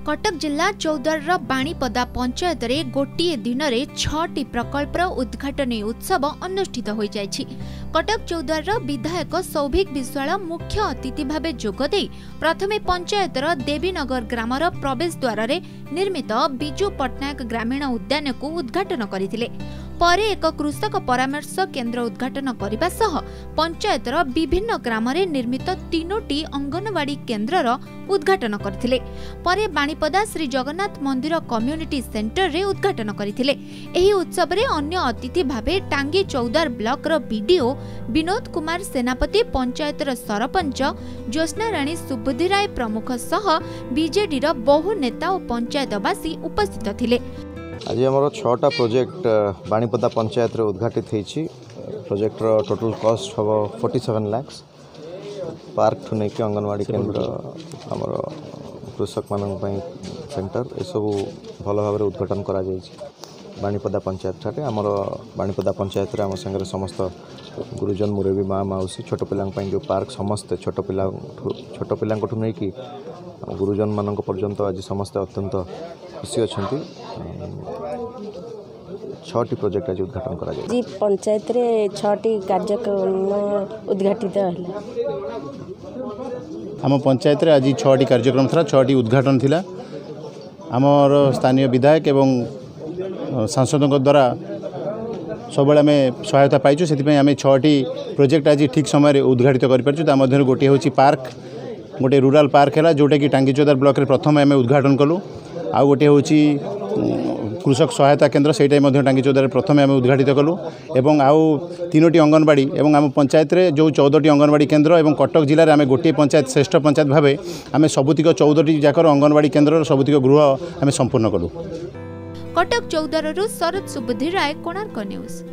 कटक जिला चौद्वार बाणीपदा पंचायत रे गोटे दिन में 6टी प्रकल्पर उद्घाटन उत्सव अनुष्ठित हो जायछि। कटक चौद्वार विधायक सौभिक विश्वाल मुख्य अतिथि भावे जोगदे प्रथमे पंचायतर देवीनगर ग्रामर प्रवेश द्वार रे निर्मित बिजू पट्टनायक ग्रामीण उद्यान को उद्घाटन करथिले। परे एक कृषक परामर्श केन्द्र उद्घाटन करने सह पंचायतर विभिन्न ग्राम रे निर्मित 3टी अंगनवाड़ी केन्द्रर उद्घाटन करथिले। परे बाणीपदा श्री जगन्नाथ मंदिर कम्युनिटी सेंटर रे उद्घाटन करथिले। एही उत्सव रे अन्य अतिथि भावे टांगी चौद्वार ब्लॉक रो बीडीओ विनोद कुमार सेनापति, पंचायतर सरपंच ज्योत्स्ना राणी सुबुद्धि राय प्रमुख सह बीजेडी रो बहु नेता और पंचायतवासी उपस्थित थिले। आज आम 6टा प्रोजेक्ट बाणीपदा पंचायत रे उद्घाटित होती। प्रोजेक्ट रो टोटल कॉस्ट हम 47 लाख। पार्क ठू नहीं अंगनवाड़ी केन्द्र आमर कृषक मान सेंटर ये सब भल भाव उद्घाटन करा बाणीपदा पंचायत ठारे। आमर बाणीपदा पंचायत रे आम संगे समस्त गुरुजन मुरबी माँ माउसी छोट पिला जो पार्क समस्ते छोट पिला नहीं कि गुरुजन मान पर्यंत आज समस्ते अत्यंत खुशी अच्छा। 6टी प्रोजेक्ट आज उद्घाटन करा जी पंचायत रे 6टी कार्यक्रम उद्घाटित है। आम पंचायत रे आज 6टी कार्यक्रम था, 6टी उद्घाटन थिला। आमर स्थानीय विधायक एवं सांसदों द्वारा सब आम सहायता पाइचु। से आम 6टी प्रोजेक्ट आज ठीक समय उद्घाटित कर गोटे हूँ पार्क, गोटे रूराल पार्क है जोटा कि टांगी चौद्वार ब्लॉक रे प्रथम आम उद्घाटन कलु। आ गोटे हूँ कृषक सहायता केन्द्र से टांगी चौद्वार प्रथम आम उद्घाटित कलु। एवं आउ 3टी अंगनवाड़ी एवं आम पंचायत रे जो 14टी अंगनवाड़ी केन्द्र एवं कटक जिले में आम गोटे पंचायत श्रेष्ठ पंचायत भावे आम सबुतिक 14टी जाकर अंगनवाड़ी केन्द्र सबुतिक गृह आम संपूर्ण कलु। कटक चौद्वार शरद सुबुद्धि राय, कोणार्क न्यूज।